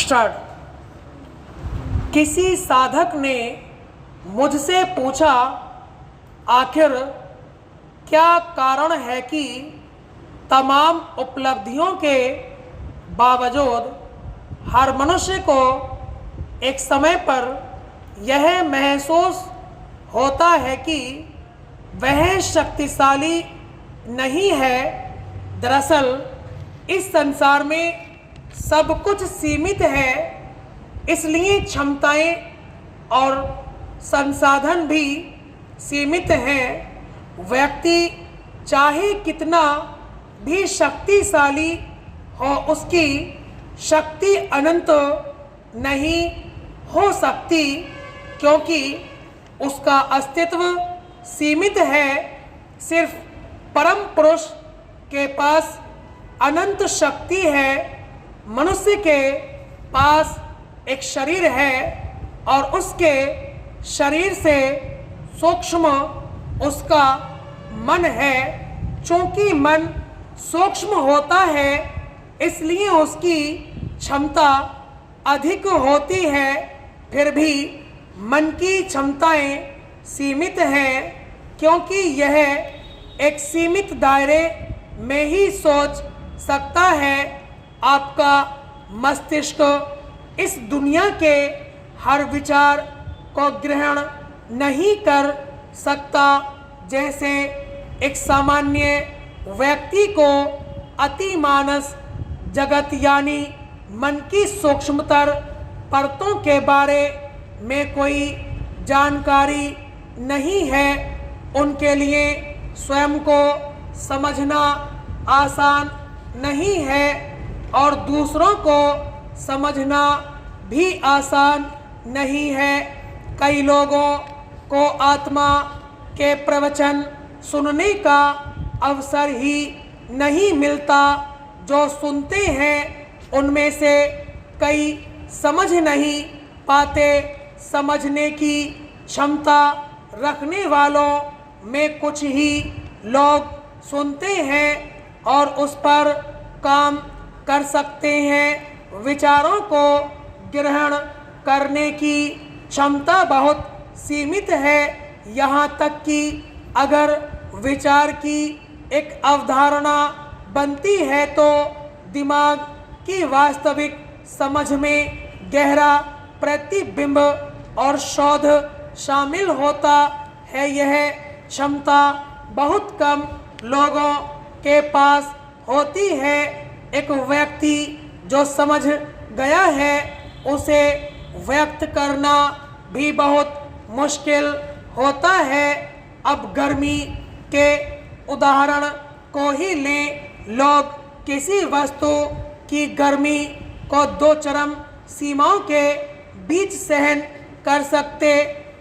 Start. किसी साधक ने मुझसे पूछा, आखिर क्या कारण है कि तमाम उपलब्धियों के बावजूद हर मनुष्य को एक समय पर यह महसूस होता है कि वह शक्तिशाली नहीं है। दरअसल इस संसार में सब कुछ सीमित है, इसलिए क्षमताएं और संसाधन भी सीमित हैं। व्यक्ति चाहे कितना भी शक्तिशाली हो, उसकी शक्ति अनंत नहीं हो सकती, क्योंकि उसका अस्तित्व सीमित है। सिर्फ परम पुरुष के पास अनंत शक्ति है। मनुष्य के पास एक शरीर है और उसके शरीर से सूक्ष्म उसका मन है। चूंकि मन सूक्ष्म होता है, इसलिए उसकी क्षमता अधिक होती है। फिर भी मन की क्षमताएं सीमित हैं, क्योंकि यह एक सीमित दायरे में ही सोच सकता है। आपका मस्तिष्क इस दुनिया के हर विचार को ग्रहण नहीं कर सकता। जैसे एक सामान्य व्यक्ति को अतिमानस जगत यानी मन की सूक्ष्मतर परतों के बारे में कोई जानकारी नहीं है, उनके लिए स्वयं को समझना आसान नहीं है और दूसरों को समझना भी आसान नहीं है। कई लोगों को आत्मा के प्रवचन सुनने का अवसर ही नहीं मिलता। जो सुनते हैं उनमें से कई समझ नहीं पाते। समझने की क्षमता रखने वालों में कुछ ही लोग सुनते हैं और उस पर काम कर सकते हैं। विचारों को ग्रहण करने की क्षमता बहुत सीमित है। यहाँ तक कि अगर विचार की एक अवधारणा बनती है तो दिमाग की वास्तविक समझ में गहरा प्रतिबिंब और शोध शामिल होता है। यह क्षमता बहुत कम लोगों के पास होती है। एक व्यक्ति जो समझ गया है, उसे व्यक्त करना भी बहुत मुश्किल होता है। अब गर्मी के उदाहरण को ही लें। लोग किसी वस्तु की गर्मी को दो चरम सीमाओं के बीच सहन कर सकते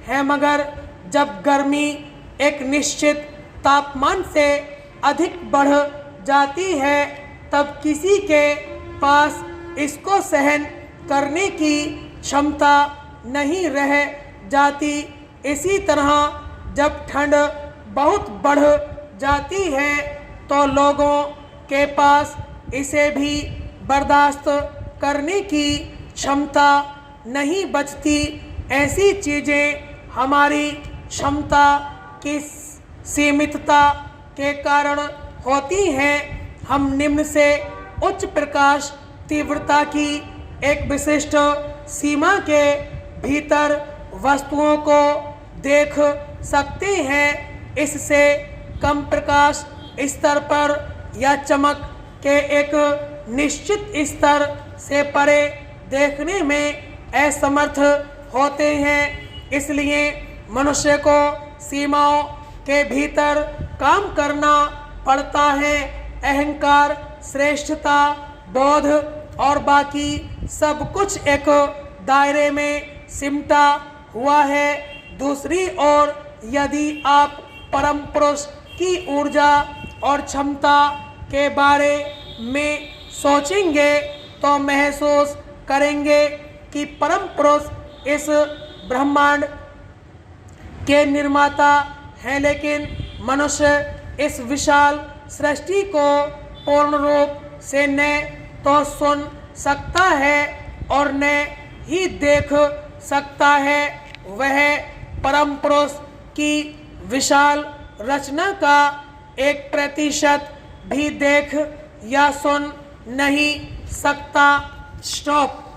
हैं, मगर जब गर्मी एक निश्चित तापमान से अधिक बढ़ जाती है, तब किसी के पास इसको सहन करने की क्षमता नहीं रह जाती। इसी तरह जब ठंड बहुत बढ़ जाती है तो लोगों के पास इसे भी बर्दाश्त करने की क्षमता नहीं बचती। ऐसी चीज़ें हमारी क्षमता की सीमितता के कारण होती हैं। हम निम्न से उच्च प्रकाश तीव्रता की एक विशिष्ट सीमा के भीतर वस्तुओं को देख सकते हैं। इससे कम प्रकाश स्तर पर या चमक के एक निश्चित स्तर से परे देखने में असमर्थ होते हैं। इसलिए मनुष्य को सीमाओं के भीतर काम करना पड़ता है। अहंकार, श्रेष्ठता, बोध और बाकी सब कुछ एक दायरे में सिमटा हुआ है। दूसरी ओर यदि आप परम पुरुष की ऊर्जा और क्षमता के बारे में सोचेंगे तो महसूस करेंगे कि परम पुरुष इस ब्रह्मांड के निर्माता हैं, लेकिन मनुष्य इस विशाल सृष्टि को पूर्ण रूप से न तो सुन सकता है और न ही देख सकता है, वह परम पुरुष की विशाल रचना का 1% भी देख या सुन नहीं सकता। स्टॉप।